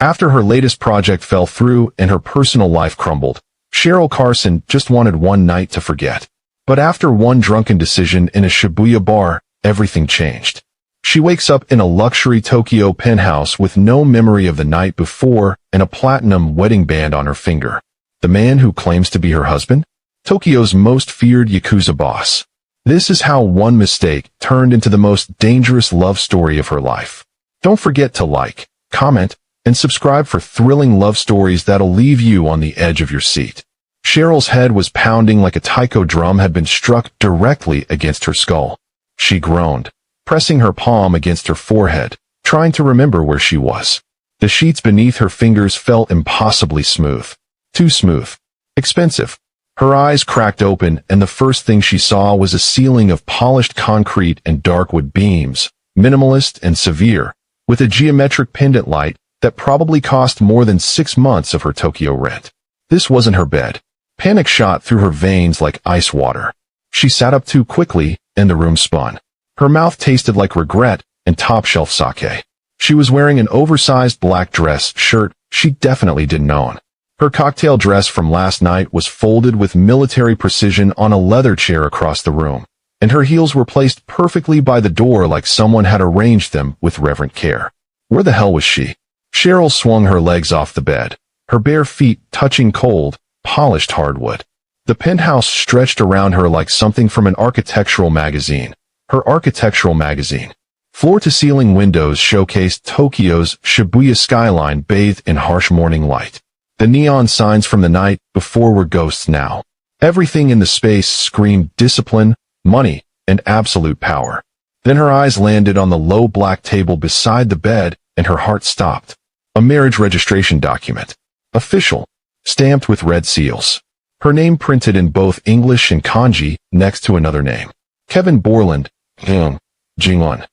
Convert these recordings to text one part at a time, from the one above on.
After her latest project fell through and her personal life crumbled, Cheryl Carson just wanted one night to forget. But after one drunken decision in a Shibuya bar, everything changed. She wakes up in a luxury Tokyo penthouse with no memory of the night before and a platinum wedding band on her finger. The man who claims to be her husband? Tokyo's most feared Yakuza boss. This is how one mistake turned into the most dangerous love story of her life. Don't forget to like, comment, and subscribe for thrilling love stories that'll leave you on the edge of your seat. Cheryl's head was pounding like a taiko drum had been struck directly against her skull. She groaned, pressing her palm against her forehead, trying to remember where she was. The sheets beneath her fingers felt impossibly smooth. Too smooth. Expensive. Her eyes cracked open, and the first thing she saw was a ceiling of polished concrete and dark wood beams, minimalist and severe, with a geometric pendant light that probably cost more than 6 months of her Tokyo rent. This wasn't her bed. Panic shot through her veins like ice water. She sat up too quickly, and the room spun. Her mouth tasted like regret and top-shelf sake. She was wearing an oversized black dress shirt she definitely didn't own. Her cocktail dress from last night was folded with military precision on a leather chair across the room, and her heels were placed perfectly by the door like someone had arranged them with reverent care. Where the hell was she? Cheryl swung her legs off the bed, her bare feet touching cold, polished hardwood. The penthouse stretched around her like something from an architectural magazine. Her architectural magazine. Floor-to-ceiling windows showcased Tokyo's Shibuya skyline bathed in harsh morning light. The neon signs from the night before were ghosts now. Everything in the space screamed discipline, money, and absolute power. Then her eyes landed on the low black table beside the bed, and her heart stopped. A marriage registration document. Official. Stamped with red seals. Her name printed in both English and kanji next to another name. Kevin Bourland. Jingon.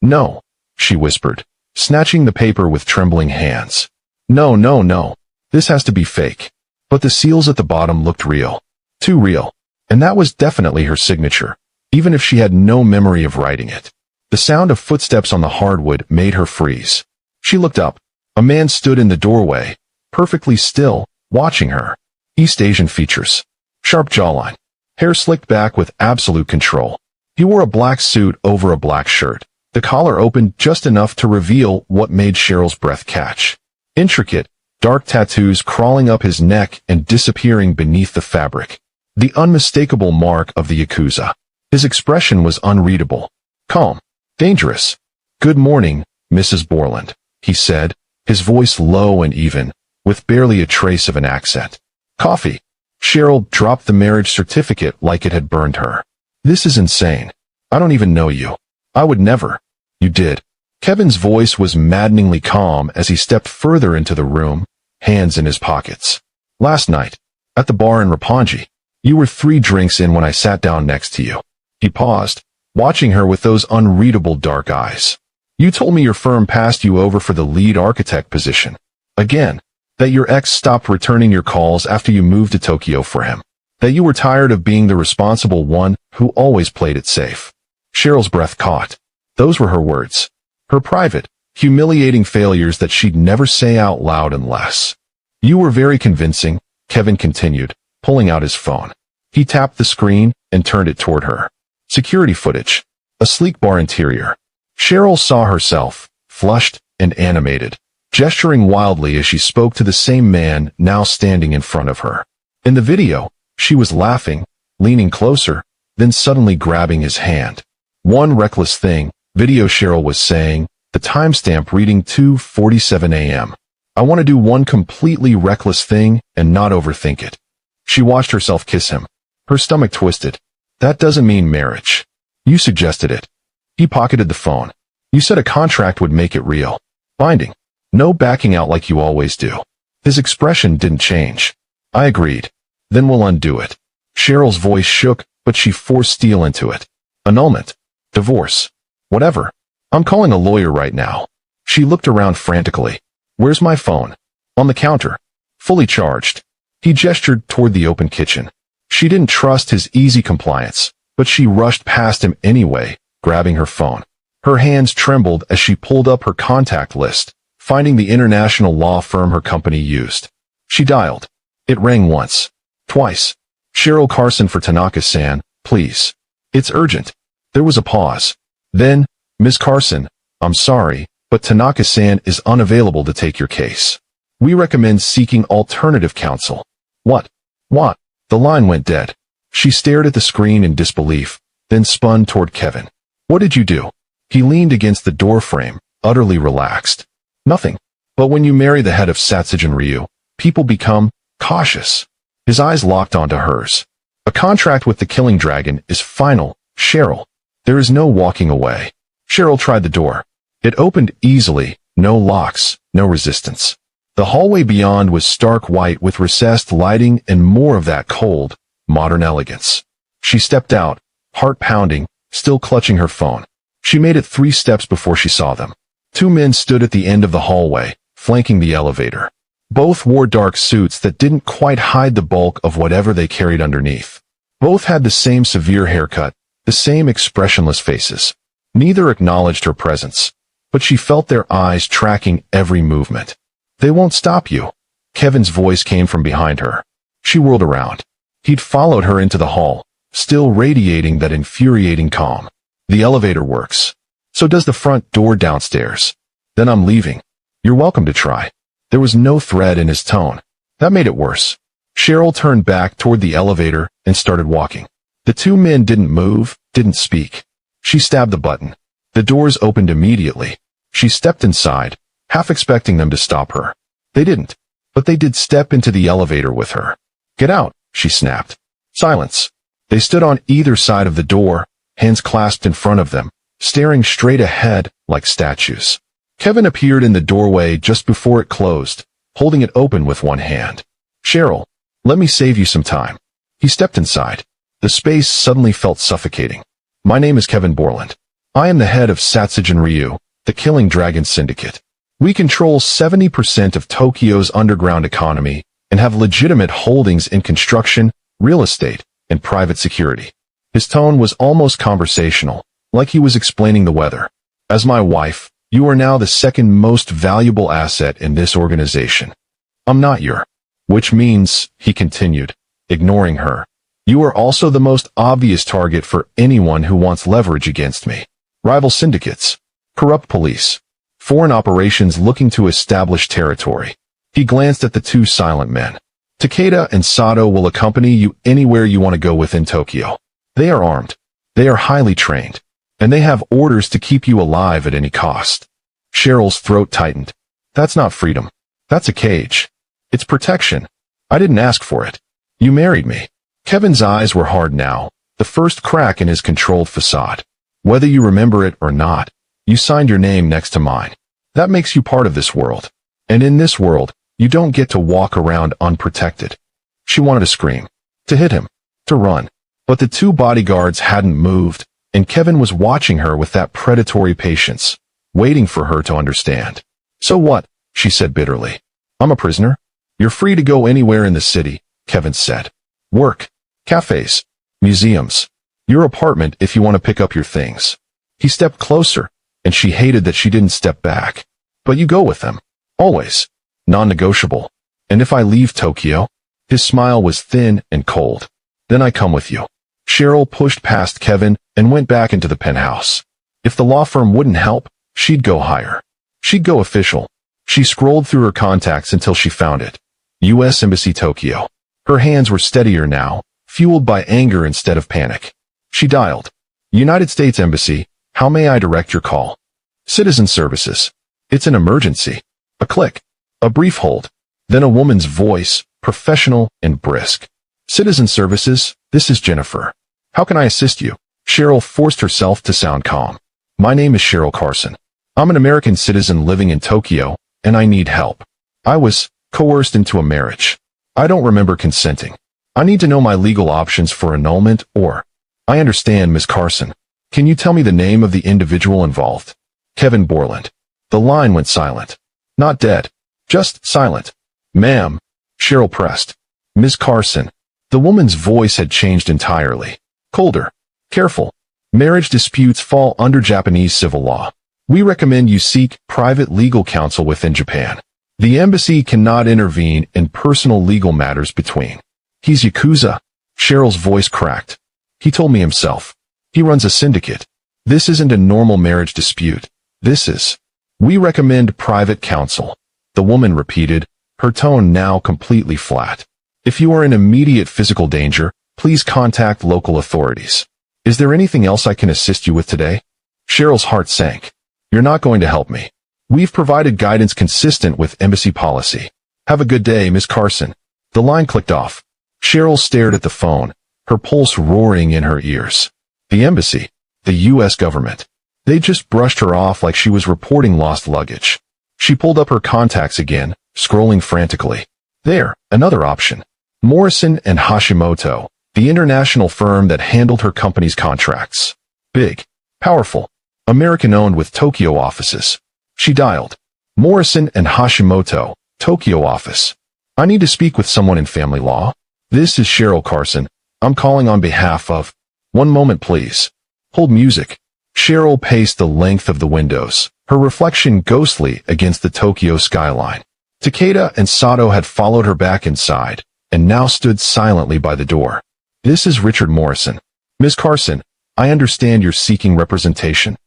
No, she whispered, snatching the paper with trembling hands. No, no, no. This has to be fake. But the seals at the bottom looked real. Too real. And that was definitely her signature, even if she had no memory of writing it. The sound of footsteps on the hardwood made her freeze. She looked up. A man stood in the doorway, perfectly still, watching her. East Asian features. Sharp jawline. Hair slicked back with absolute control. He wore a black suit over a black shirt. The collar opened just enough to reveal what made Cheryl's breath catch. Intricate, dark tattoos crawling up his neck and disappearing beneath the fabric. The unmistakable mark of the Yakuza. His expression was unreadable. Calm. Dangerous. Good morning, Mrs. Bourland, he said, his voice low and even, with barely a trace of an accent. Coffee. Cheryl dropped the marriage certificate like it had burned her. This is insane. I don't even know you. I would never. You did. Kevin's voice was maddeningly calm as he stepped further into the room, hands in his pockets. Last night, at the bar in Roppongi, you were 3 drinks in when I sat down next to you. He paused, watching her with those unreadable dark eyes. You told me your firm passed you over for the lead architect position. Again, that your ex stopped returning your calls after you moved to Tokyo for him. That you were tired of being the responsible one who always played it safe. Cheryl's breath caught. Those were her words. Her private, humiliating failures that she'd never say out loud unless. You were very convincing, Kevin continued, pulling out his phone. He tapped the screen and turned it toward her. Security footage. A sleek bar interior. Cheryl saw herself, flushed and animated, gesturing wildly as she spoke to the same man now standing in front of her. In the video, she was laughing, leaning closer, then suddenly grabbing his hand. One reckless thing, video Cheryl was saying, the timestamp reading 2:47 a.m. I want to do one completely reckless thing and not overthink it. She watched herself kiss him. Her stomach twisted. That doesn't mean marriage. You suggested it. He pocketed the phone. You said a contract would make it real. Binding. No backing out like you always do. His expression didn't change. I agreed. Then we'll undo it. Cheryl's voice shook, but she forced steel into it. Annulment. Divorce. Whatever. I'm calling a lawyer right now. She looked around frantically. Where's my phone? On the counter. Fully charged. He gestured toward the open kitchen. She didn't trust his easy compliance, but she rushed past him anyway, grabbing her phone. Her hands trembled as she pulled up her contact list, finding the international law firm her company used. She dialed. It rang once. Twice. Cheryl Carson for Tanaka-san, please. It's urgent. There was a pause. Then, Ms. Carson, I'm sorry, but Tanaka-san is unavailable to take your case. We recommend seeking alternative counsel. What? What? The line went dead. She stared at the screen in disbelief, then spun toward Kevin. What did you do? He leaned against the doorframe, utterly relaxed. Nothing. But when you marry the head of Satsujin-ryū, people become cautious. His eyes locked onto hers. A contract with the killing dragon is final, Cheryl. There is no walking away. Cheryl tried the door. It opened easily, no locks, no resistance. The hallway beyond was stark white with recessed lighting and more of that cold, modern elegance. She stepped out, heart pounding, still clutching her phone. She made it 3 steps before she saw them. 2 men stood at the end of the hallway, flanking the elevator. Both wore dark suits that didn't quite hide the bulk of whatever they carried underneath. Both had the same severe haircut, the same expressionless faces. Neither acknowledged her presence, but she felt their eyes tracking every movement. They won't stop you. Kevin's voice came from behind her. She whirled around. He'd followed her into the hall, still radiating that infuriating calm. The elevator works. So does the front door downstairs. Then I'm leaving. You're welcome to try. There was no threat in his tone. That made it worse. Cheryl turned back toward the elevator and started walking. The 2 men didn't move, didn't speak. She stabbed the button. The doors opened immediately. She stepped inside, half expecting them to stop her. They didn't, but they did step into the elevator with her. Get out, she snapped. Silence. They stood on either side of the door, hands clasped in front of them, staring straight ahead like statues. Kevin appeared in the doorway just before it closed, holding it open with one hand. Cheryl, let me save you some time. He stepped inside. The space suddenly felt suffocating. My name is Kevin Bourland. I am the head of Satsujin-ryū, the Killing Dragon Syndicate. We control 70% of Tokyo's underground economy and have legitimate holdings in construction, real estate, and private security. His tone was almost conversational, like he was explaining the weather. As my wife, you are now the second most valuable asset in this organization. I'm not your. Which means, he continued, ignoring her, you are also the most obvious target for anyone who wants leverage against me. Rival syndicates, corrupt police, foreign operations looking to establish territory. He glanced at the 2 silent men. Takeda and Sato will accompany you anywhere you want to go within Tokyo. They are armed. They are highly trained. And they have orders to keep you alive at any cost. Cheryl's throat tightened. That's not freedom. That's a cage. It's protection. I didn't ask for it. You married me. Kevin's eyes were hard now, the first crack in his controlled facade. Whether you remember it or not, you signed your name next to mine. That makes you part of this world. And in this world, you don't get to walk around unprotected. She wanted to scream, to hit him, to run. But the 2 bodyguards hadn't moved, and Kevin was watching her with that predatory patience, waiting for her to understand. So what? She said bitterly. I'm a prisoner. You're free to go anywhere in the city, Kevin said. Work, cafes, museums, your apartment if you want to pick up your things. He stepped closer, and she hated that she didn't step back. But you go with them. Always. Non-negotiable. And if I leave Tokyo? His smile was thin and cold. Then I come with you. Cheryl pushed past Kevin and went back into the penthouse. If the law firm wouldn't help, she'd go higher. She'd go official. She scrolled through her contacts until she found it. U.S. Embassy Tokyo. Her hands were steadier now, fueled by anger instead of panic. She dialed. United States Embassy, how may I direct your call? Citizen Services. It's an emergency. A click. A brief hold. Then a woman's voice, professional and brisk. Citizen Services, this is Jennifer. How can I assist you? Cheryl forced herself to sound calm. My name is Cheryl Carson. I'm an American citizen living in Tokyo, and I need help. I was coerced into a marriage. I don't remember consenting. I need to know my legal options for annulment or... I understand, Ms. Carson. Can you tell me the name of the individual involved? Kevin Bourland. The line went silent. Not dead. Just silent. Ma'am. Cheryl pressed. Ms. Carson. The woman's voice had changed entirely. Colder. Careful. Marriage disputes fall under Japanese civil law. We recommend you seek private legal counsel within Japan. The embassy cannot intervene in personal legal matters between. He's Yakuza. Cheryl's voice cracked. He told me himself. He runs a syndicate. This isn't a normal marriage dispute. This is. We recommend private counsel. The woman repeated, her tone now completely flat. If you are in immediate physical danger, please contact local authorities. Is there anything else I can assist you with today? Cheryl's heart sank. You're not going to help me. We've provided guidance consistent with embassy policy. Have a good day, Miss Carson. The line clicked off. Cheryl stared at the phone, her pulse roaring in her ears. The embassy, the U.S. government. They just brushed her off like she was reporting lost luggage. She pulled up her contacts again, scrolling frantically. There, another option. Morrison and Hashimoto, the international firm that handled her company's contracts. Big, powerful, American-owned with Tokyo offices. She dialed. Morrison and Hashimoto, Tokyo office. I need to speak with someone in family law. This is Cheryl Carson. I'm calling on behalf of... One moment, please. Hold music. Cheryl paced the length of the windows, her reflection ghostly against the Tokyo skyline. Takeda and Sato had followed her back inside, and now stood silently by the door. This is Richard Morrison. Ms. Carson, I understand you're seeking representation.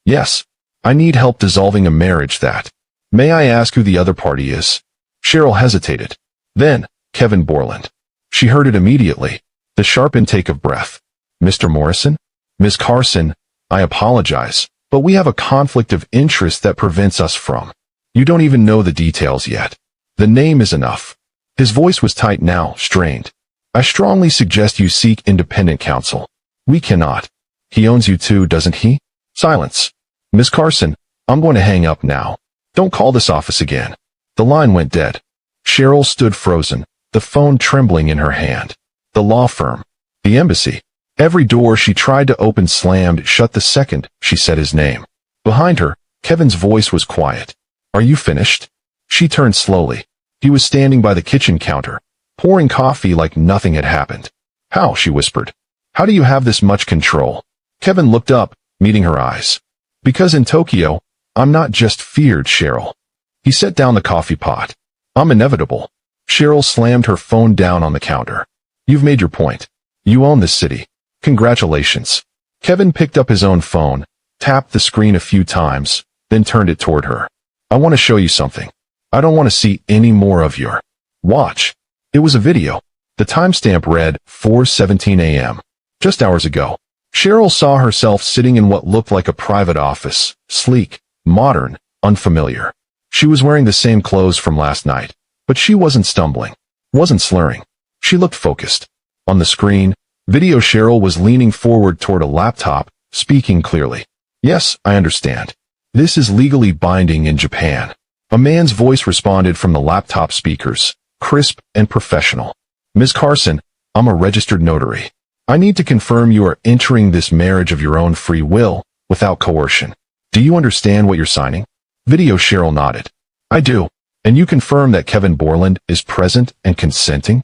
Yes. I need help dissolving a marriage that... May I ask who the other party is? Cheryl hesitated. Then, Kevin Bourland. She heard it immediately, the sharp intake of breath. Mr. Morrison? Ms. Carson, I apologize, but we have a conflict of interest that prevents us from... You don't even know the details yet. The name is enough. His voice was tight now, strained. I strongly suggest you seek independent counsel. We cannot. He owns you too, doesn't he? Silence. Ms. Carson, I'm going to hang up now. Don't call this office again. The line went dead. Cheryl stood frozen, the phone trembling in her hand. The law firm. The embassy. Every door she tried to open slammed shut the second she said his name. Behind her, Kevin's voice was quiet. Are you finished? She turned slowly. He was standing by the kitchen counter, pouring coffee like nothing had happened. How? She whispered. How do you have this much control? Kevin looked up, meeting her eyes. Because in Tokyo, I'm not just feared, Cheryl. He set down the coffee pot. I'm inevitable. Cheryl slammed her phone down on the counter. You've made your point. You own this city. Congratulations. Kevin picked up his own phone, tapped the screen a few times, then turned it toward her. I want to show you something. I don't want to see any more of your... Watch. It was a video. The timestamp read 4:17 a.m. Just hours ago. Cheryl saw herself sitting in what looked like a private office, sleek, modern, unfamiliar. She was wearing the same clothes from last night, but she wasn't stumbling, wasn't slurring. She looked focused. On the screen, video Cheryl was leaning forward toward a laptop, speaking clearly. Yes, I understand. This is legally binding in Japan. A man's voice responded from the laptop speakers, crisp and professional. Ms. Carson, I'm a registered notary. I need to confirm you are entering this marriage of your own free will, without coercion. Do you understand what you're signing? Video Cheryl nodded. I do. And you confirm that Kevin Bourland is present and consenting?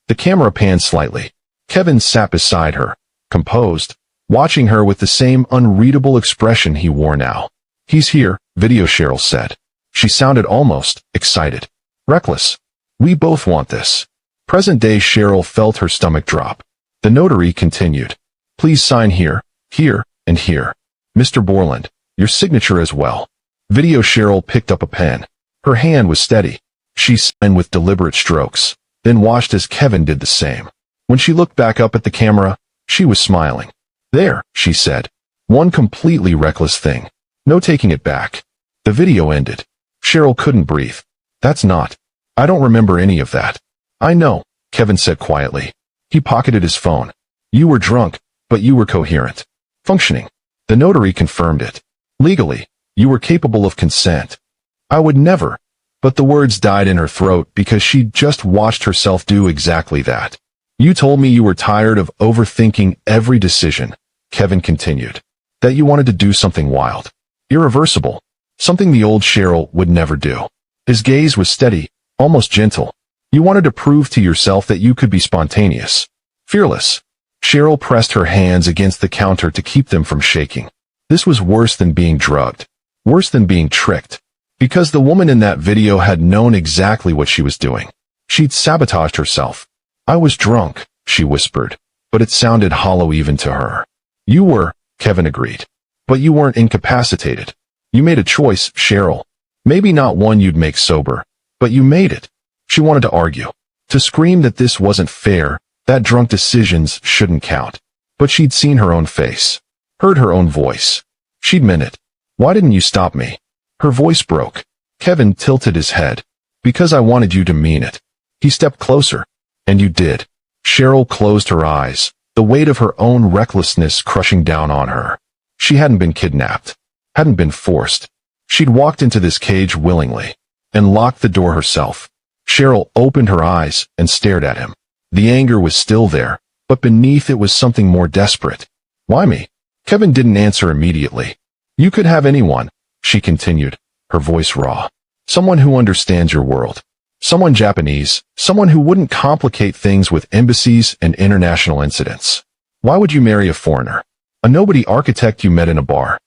The camera panned slightly. Kevin sat beside her, composed, watching her with the same unreadable expression he wore now. He's here, video Cheryl said. She sounded almost excited. Reckless. We both want this. Present-day Cheryl felt her stomach drop. The notary continued. Please sign here, here, and here. Mr. Bourland, your signature as well. Video Cheryl picked up a pen. Her hand was steady. She signed with deliberate strokes, then watched as Kevin did the same. When she looked back up at the camera, she was smiling. There, she said. One completely reckless thing. No taking it back. The video ended. Cheryl couldn't breathe. That's not. I don't remember any of that. I know, Kevin said quietly. He pocketed his phone. You were drunk, but you were coherent. Functioning. The notary confirmed it. Legally, you were capable of consent. I would never. But the words died in her throat because she'd just watched herself do exactly that. You told me you were tired of overthinking every decision, Kevin continued. That you wanted to do something wild. Irreversible. Something the old Cheryl would never do. His gaze was steady, almost gentle. You wanted to prove to yourself that you could be spontaneous. Fearless. Cheryl pressed her hands against the counter to keep them from shaking. This was worse than being drugged. Worse than being tricked. Because the woman in that video had known exactly what she was doing. She'd sabotaged herself. I was drunk, she whispered, but it sounded hollow even to her. You were, Kevin agreed. But you weren't incapacitated. You made a choice, Cheryl. Maybe not one you'd make sober, but you made it. She wanted to argue. To scream that this wasn't fair, that drunk decisions shouldn't count. But she'd seen her own face. Heard her own voice. She'd meant it. Why didn't you stop me? Her voice broke. Kevin tilted his head. Because I wanted you to mean it. He stepped closer. And you did. Cheryl closed her eyes, the weight of her own recklessness crushing down on her. She hadn't been kidnapped. Hadn't been forced. She'd walked into this cage willingly. And locked the door herself. Cheryl opened her eyes and stared at him. The anger was still there, but beneath it was something more desperate. Why me? Kevin didn't answer immediately. You could have anyone, she continued, her voice raw. Someone who understands your world. Someone Japanese, someone who wouldn't complicate things with embassies and international incidents. Why would you marry a foreigner? A nobody architect you met in a bar.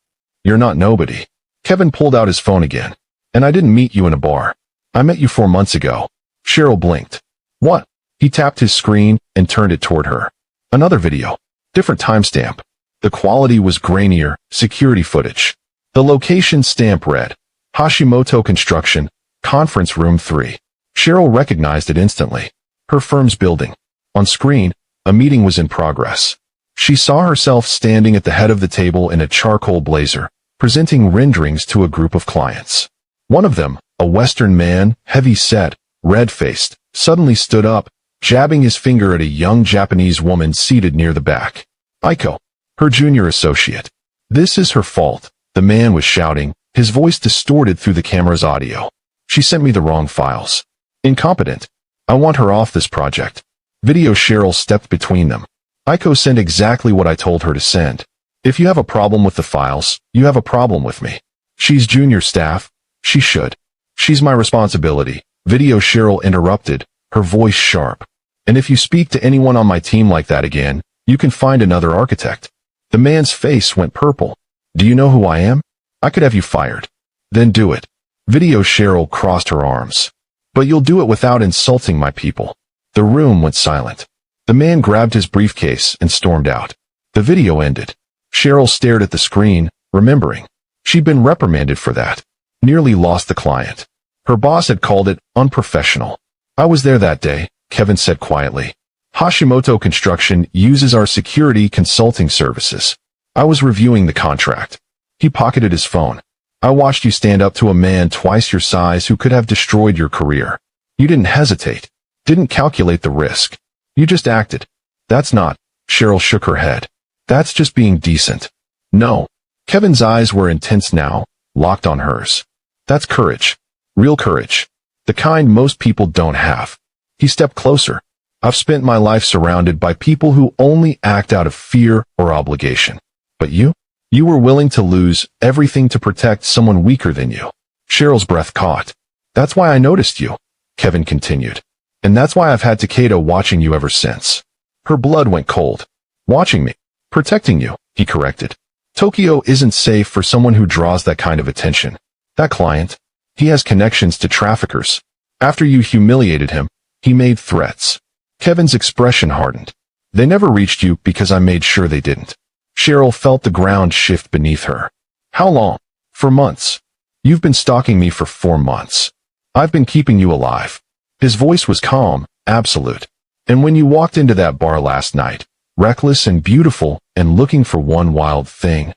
You're not nobody. Kevin pulled out his phone again. And I didn't meet you in a bar. I met you 4 months ago. Cheryl blinked. What? He tapped his screen and turned it toward her. Another video. Different timestamp. The quality was grainier, security footage. The location stamp read, Hashimoto Construction, Conference Room 3. Cheryl recognized it instantly. Her firm's building. On screen, a meeting was in progress. She saw herself standing at the head of the table in a charcoal blazer, presenting renderings to a group of clients. One of them, a Western man, heavy-set, red-faced, suddenly stood up, jabbing his finger at a young Japanese woman seated near the back. Aiko, her junior associate. This is her fault, the man was shouting, his voice distorted through the camera's audio. She sent me the wrong files. Incompetent. I want her off this project. Video. Cheryl stepped between them. Aiko sent exactly what I told her to send. If you have a problem with the files, you have a problem with me. She's junior staff. She should. She's my responsibility. Video. Cheryl interrupted, her voice sharp. And if you speak to anyone on my team like that again, you can find another architect. The man's face went purple. Do you know who I am? I could have you fired. Then do it. Video. Cheryl crossed her arms. But you'll do it without insulting my people. The room went silent. The man grabbed his briefcase and stormed out. The video ended. Cheryl stared at the screen, remembering. She'd been reprimanded for that. Nearly lost the client. Her boss had called it unprofessional. I was there that day, Kevin said quietly. Hashimoto Construction uses our security consulting services. I was reviewing the contract. He pocketed his phone. I watched you stand up to a man twice your size who could have destroyed your career. You didn't hesitate. Didn't calculate the risk. You just acted. That's not. Cheryl shook her head. That's just being decent. No. Kevin's eyes were intense now, locked on hers. That's courage. Real courage. The kind most people don't have. He stepped closer. I've spent my life surrounded by people who only act out of fear or obligation. But you? You were willing to lose everything to protect someone weaker than you. Cheryl's breath caught. That's why I noticed you, Kevin continued. And that's why I've had Takeda watching you ever since. Her blood went cold. Watching me. Protecting you, he corrected. Tokyo isn't safe for someone who draws that kind of attention. That client, he has connections to traffickers. After you humiliated him, he made threats. Kevin's expression hardened. They never reached you because I made sure they didn't. Cheryl felt the ground shift beneath her. How long? For months. You've been stalking me for 4 months. I've been keeping you alive. His voice was calm, absolute. And when you walked into that bar last night, reckless and beautiful and looking for one wild thing.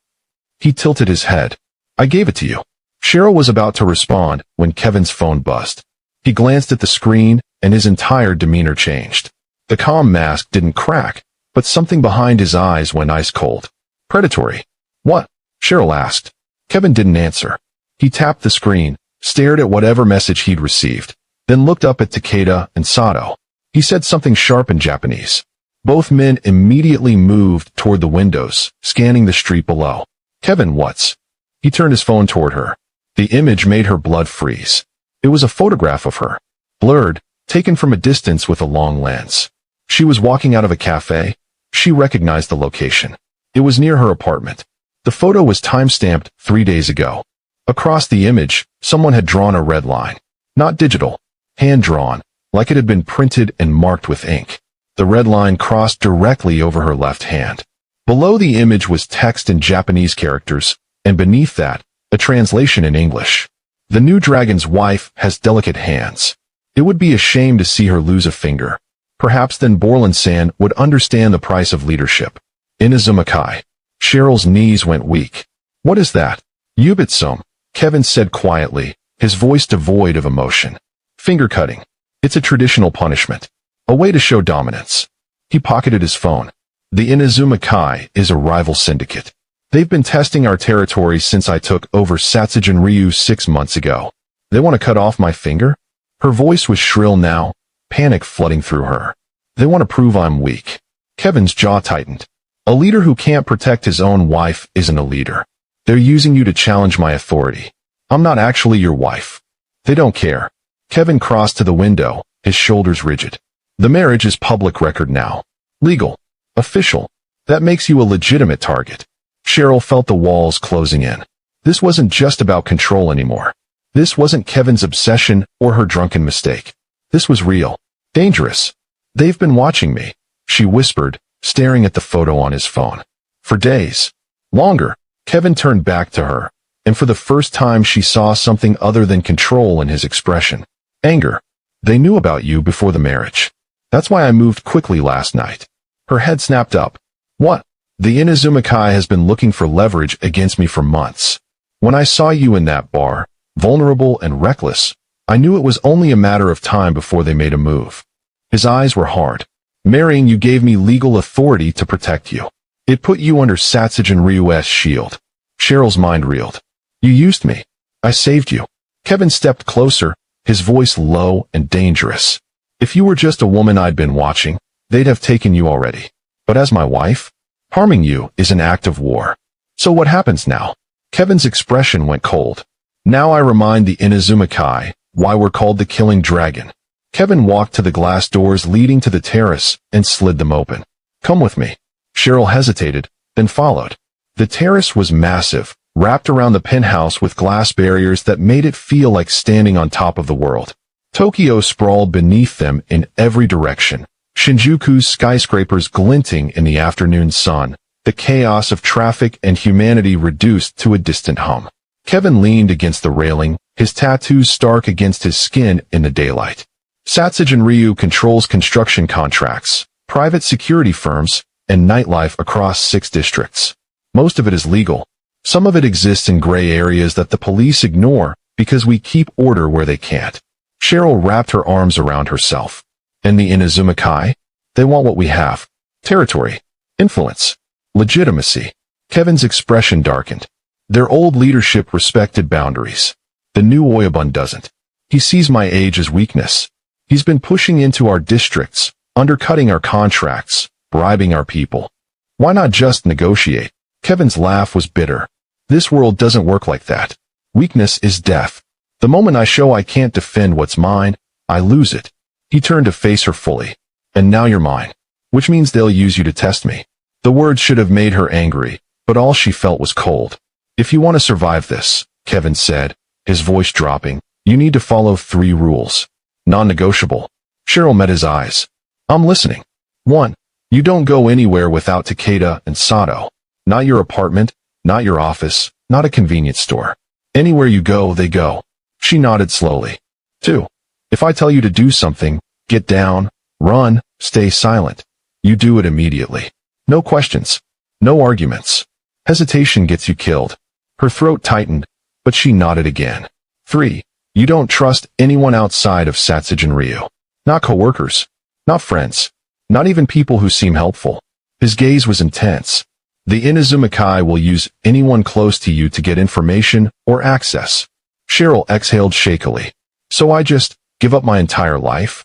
He tilted his head. I gave it to you. Cheryl was about to respond when Kevin's phone buzzed. He glanced at the screen and his entire demeanor changed. The calm mask didn't crack, but something behind his eyes went ice cold. Predatory. What? Cheryl asked. Kevin didn't answer. He tapped the screen, stared at whatever message he'd received, then looked up at Takeda and Sato. He said something sharp in Japanese. Both men immediately moved toward the windows, scanning the street below. Kevin, what's? He turned his phone toward her. The image made her blood freeze. It was a photograph of her. Blurred, taken from a distance with a long lens. She was walking out of a cafe. She recognized the location. It was near her apartment. The photo was time-stamped 3 days ago. Across the image, someone had drawn a red line. Not digital. Hand-drawn, like it had been printed and marked with ink. The red line crossed directly over her left hand. Below the image was text in Japanese characters, and beneath that, a translation in English. The new dragon's wife has delicate hands. It would be a shame to see her lose a finger. Perhaps then Bourland-san would understand the price of leadership. Inazuma-kai. Cheryl's knees went weak. What is that? Yubitsum, Kevin said quietly, his voice devoid of emotion. Finger cutting. It's a traditional punishment. A way to show dominance. He pocketed his phone. The Inazuma-kai is a rival syndicate. They've been testing our territory since I took over Satsujin-ryū 6 months ago. They want to cut off my finger? Her voice was shrill now, panic flooding through her. They want to prove I'm weak. Kevin's jaw tightened. A leader who can't protect his own wife isn't a leader. They're using you to challenge my authority. I'm not actually your wife. They don't care. Kevin crossed to the window, his shoulders rigid. The marriage is public record now. Legal. Official. That makes you a legitimate target. Cheryl felt the walls closing in. This wasn't just about control anymore. This wasn't Kevin's obsession or her drunken mistake. This was real. Dangerous. They've been watching me, she whispered, staring at the photo on his phone. For days. Longer. Kevin turned back to her, and for the first time she saw something other than control in his expression. Anger. They knew about you before the marriage. That's why I moved quickly last night. Her head snapped up. What? The Inazuma-kai has been looking for leverage against me for months. When I saw you in that bar, vulnerable and reckless, I knew it was only a matter of time before they made a move. His eyes were hard. Marrying you gave me legal authority to protect you. It put you under Satsujin-ryū's shield. Cheryl's mind reeled. You used me. I saved you. Kevin stepped closer, his voice low and dangerous. If you were just a woman I'd been watching, they'd have taken you already. But as my wife, harming you is an act of war. So what happens now? Kevin's expression went cold. Now I remind the Inazuma-kai why we're called the Killing Dragon. Kevin walked to the glass doors leading to the terrace and slid them open. Come with me. Cheryl hesitated, then followed. The terrace was massive, wrapped around the penthouse with glass barriers that made it feel like standing on top of the world. Tokyo sprawled beneath them in every direction, Shinjuku's skyscrapers glinting in the afternoon sun, the chaos of traffic and humanity reduced to a distant hum. Kevin leaned against the railing, his tattoos stark against his skin in the daylight. Satsujin-ryū controls construction contracts, private security firms, and nightlife across 6 districts. Most of it is legal. Some of it exists in gray areas that the police ignore because we keep order where they can't. Cheryl wrapped her arms around herself. And the Inazuma-kai? They want what we have. Territory. Influence. Legitimacy. Kevin's expression darkened. Their old leadership respected boundaries. The new Oyabun doesn't. He sees my age as weakness. He's been pushing into our districts, undercutting our contracts, bribing our people. Why not just negotiate? Kevin's laugh was bitter. This world doesn't work like that. Weakness is death. The moment I show I can't defend what's mine, I lose it. He turned to face her fully. And now you're mine. Which means they'll use you to test me. The words should have made her angry, but all she felt was cold. If you want to survive this, Kevin said, his voice dropping, you need to follow 3 rules. Non-negotiable. Cheryl met his eyes. I'm listening. 1. You don't go anywhere without Takeda and Sato. Not your apartment, not your office, not a convenience store. Anywhere you go, they go. She nodded slowly. 2. If I tell you to do something, get down, run, stay silent. You do it immediately. No questions. No arguments. Hesitation gets you killed. Her throat tightened, but she nodded again. 3. You don't trust anyone outside of Satsujin-ryū. Not coworkers. Not friends. Not even people who seem helpful. His gaze was intense. The Inazuma-kai will use anyone close to you to get information or access. Cheryl exhaled shakily. So I just give up my entire life?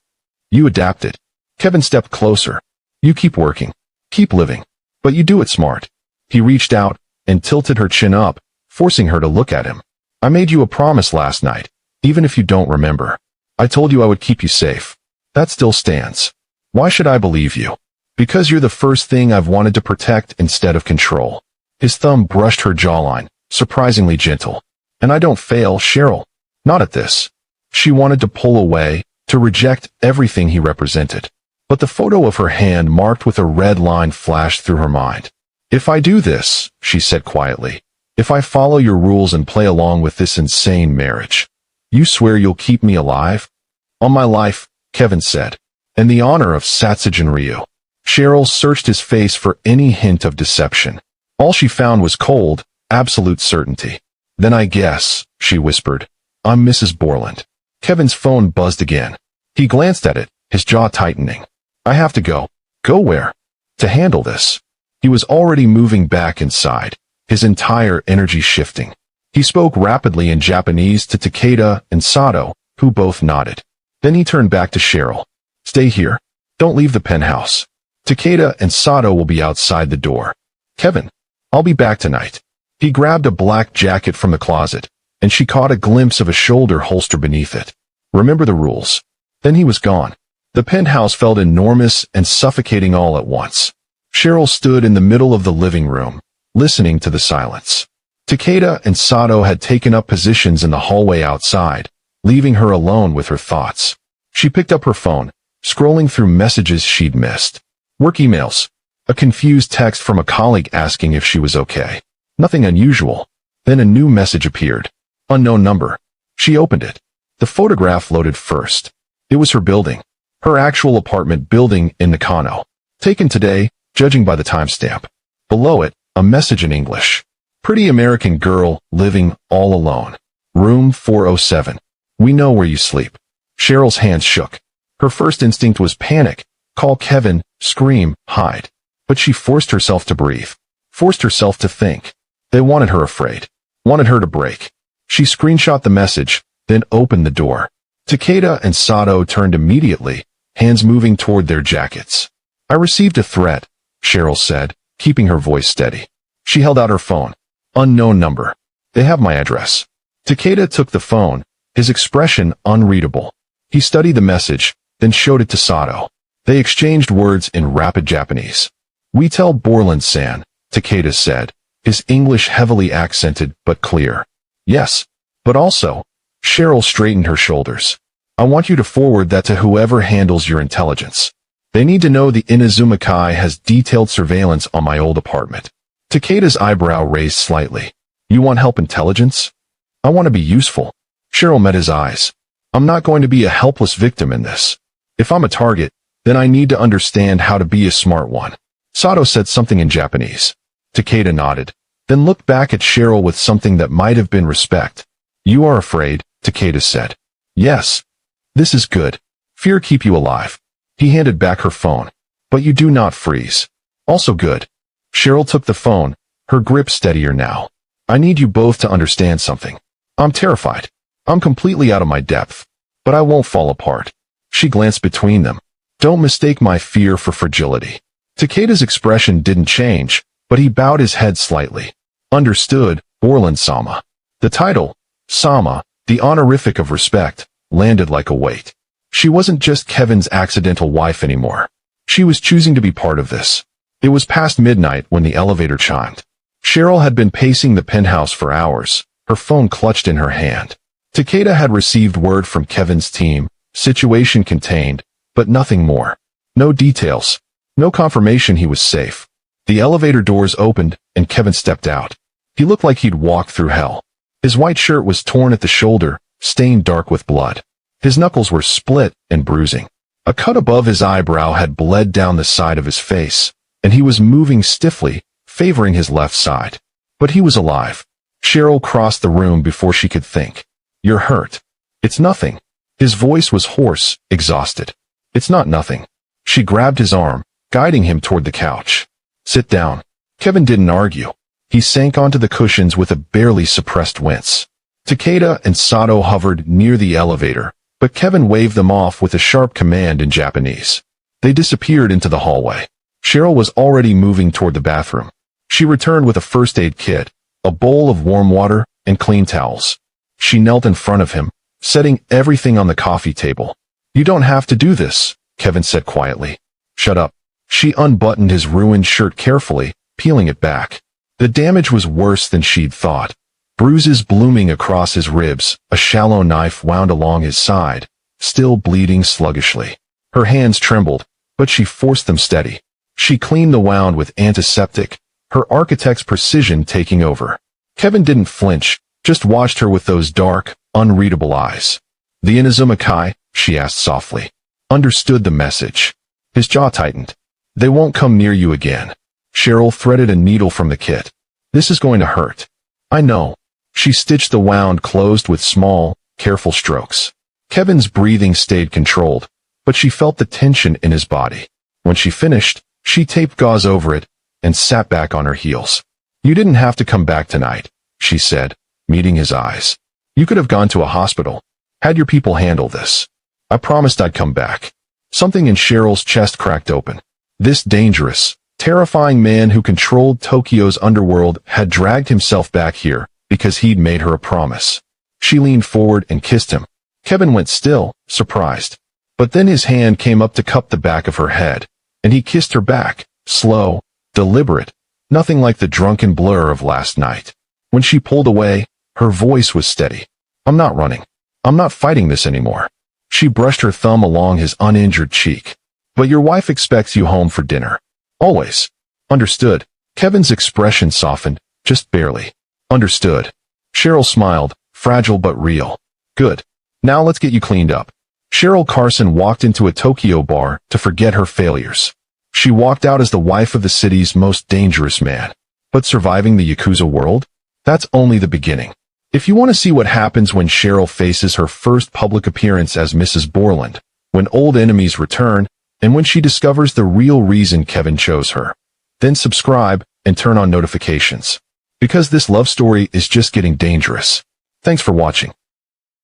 You adapted. Kevin stepped closer. You keep working. Keep living. But you do it smart. He reached out and tilted her chin up, forcing her to look at him. I made you a promise last night, even if you don't remember. I told you I would keep you safe. That still stands. Why should I believe you? Because you're the first thing I've wanted to protect instead of control. His thumb brushed her jawline, surprisingly gentle. And I don't fail, Cheryl. Not at this. She wanted to pull away, to reject everything he represented. But the photo of her hand marked with a red line flashed through her mind. If I do this, she said quietly, if I follow your rules and play along with this insane marriage, you swear you'll keep me alive? On my life, Kevin said. In the honor of Satsujin-ryū. Cheryl searched his face for any hint of deception. All she found was cold, absolute certainty. Then I guess, she whispered, I'm Mrs. Bourland. Kevin's phone buzzed again. He glanced at it, his jaw tightening. I have to go. Go where? To handle this. He was already moving back inside, his entire energy shifting. He spoke rapidly in Japanese to Takeda and Sato, who both nodded. Then he turned back to Cheryl. Stay here. Don't leave the penthouse. Takeda and Sato will be outside the door. Kevin, I'll be back tonight. He grabbed a black jacket from the closet, and she caught a glimpse of a shoulder holster beneath it. Remember the rules. Then he was gone. The penthouse felt enormous and suffocating all at once. Cheryl stood in the middle of the living room, listening to the silence. Takeda and Sato had taken up positions in the hallway outside, leaving her alone with her thoughts. She picked up her phone, scrolling through messages she'd missed. Work emails. A confused text from a colleague asking if she was okay. Nothing unusual. Then a new message appeared. Unknown number. She opened it. The photograph loaded first. It was her building. Her actual apartment building in Nakano. Taken today, judging by the timestamp. Below it, a message in English. Pretty American girl, living all alone. Room 407. We know where you sleep. Cheryl's hands shook. Her first instinct was panic. Call Kevin, scream, hide. But she forced herself to breathe. Forced herself to think. They wanted her afraid. Wanted her to break. She screenshot the message, then opened the door. Takeda and Sato turned immediately, hands moving toward their jackets. I received a threat, Cheryl said, keeping her voice steady. She held out her phone. Unknown number. They have my address. Takeda took the phone, his expression unreadable. He studied the message, then showed it to Sato. They exchanged words in rapid Japanese. We tell Bourland-san, Takeda said, his English heavily accented but clear. Yes, but also, Cheryl straightened her shoulders. I want you to forward that to whoever handles your intelligence. They need to know the Inazuma-kai has detailed surveillance on my old apartment. Takeda's eyebrow raised slightly. You want help intelligence? I want to be useful. Cheryl met his eyes. I'm not going to be a helpless victim in this. If I'm a target, then I need to understand how to be a smart one. Sato said something in Japanese. Takeda nodded, then looked back at Cheryl with something that might have been respect. You are afraid, Takeda said. Yes. This is good. Fear keep you alive. He handed back her phone. But you do not freeze. Also good. Cheryl took the phone, her grip steadier now. I need you both to understand something. I'm terrified. I'm completely out of my depth. But I won't fall apart. She glanced between them. Don't mistake my fear for fragility. Takeda's expression didn't change, but he bowed his head slightly. Understood, Bourland-sama. The title, Sama, the honorific of respect, landed like a weight. She wasn't just Kevin's accidental wife anymore. She was choosing to be part of this. It was past midnight when the elevator chimed. Cheryl had been pacing the penthouse for hours, her phone clutched in her hand. Takeda had received word from Kevin's team, situation contained, but nothing more. No details. No confirmation he was safe. The elevator doors opened, and Kevin stepped out. He looked like he'd walked through hell. His white shirt was torn at the shoulder, stained dark with blood. His knuckles were split and bruising. A cut above his eyebrow had bled down the side of his face, and he was moving stiffly, favoring his left side. But he was alive. Cheryl crossed the room before she could think. You're hurt. It's nothing. His voice was hoarse, exhausted. It's not nothing. She grabbed his arm, guiding him toward the couch. Sit down. Kevin didn't argue. He sank onto the cushions with a barely suppressed wince. Takeda and Sato hovered near the elevator, but Kevin waved them off with a sharp command in Japanese. They disappeared into the hallway. Cheryl was already moving toward the bathroom. She returned with a first aid kit, a bowl of warm water, and clean towels. She knelt in front of him, setting everything on the coffee table. You don't have to do this, Kevin said quietly. Shut up. She unbuttoned his ruined shirt carefully, peeling it back. The damage was worse than she'd thought. bruises blooming across his ribs, a shallow knife wound along his side, still bleeding sluggishly. Her hands trembled, but she forced them steady. She cleaned the wound with antiseptic, her architect's precision taking over. Kevin didn't flinch, just watched her with those dark, unreadable eyes. "The Inazumakai?" she asked softly. Understood the message. His jaw tightened. "They won't come near you again." Cheryl threaded a needle from the kit. "This is going to hurt." "I know." She stitched the wound closed with small, careful strokes. Kevin's breathing stayed controlled, but she felt the tension in his body. When she finished, she taped gauze over it and sat back on her heels. "You didn't have to come back tonight," she said, meeting his eyes. "You could have gone to a hospital. Had your people handle this. I promised I'd come back." Something in Cheryl's chest cracked open. This dangerous, terrifying man who controlled Tokyo's underworld had dragged himself back here because he'd made her a promise. She leaned forward and kissed him. Kevin went still, surprised. But then his hand came up to cup the back of her head, and he kissed her back, slow, deliberate, nothing like the drunken blur of last night. When she pulled away, her voice was steady. "I'm not running. I'm not fighting this anymore." She brushed her thumb along his uninjured cheek. "But your wife expects you home for dinner. Always." "Understood." Kevin's expression softened, just barely. "Understood." Cheryl smiled, fragile but real. "Good. Now let's get you cleaned up." Cheryl Carson walked into a Tokyo bar to forget her failures. She walked out as the wife of the city's most dangerous man. But surviving the Yakuza world? That's only the beginning. If you want to see what happens when Cheryl faces her first public appearance as Mrs. Bourland, when old enemies return, and when she discovers the real reason Kevin chose her, then subscribe and turn on notifications. Because this love story is just getting dangerous. Thanks for watching.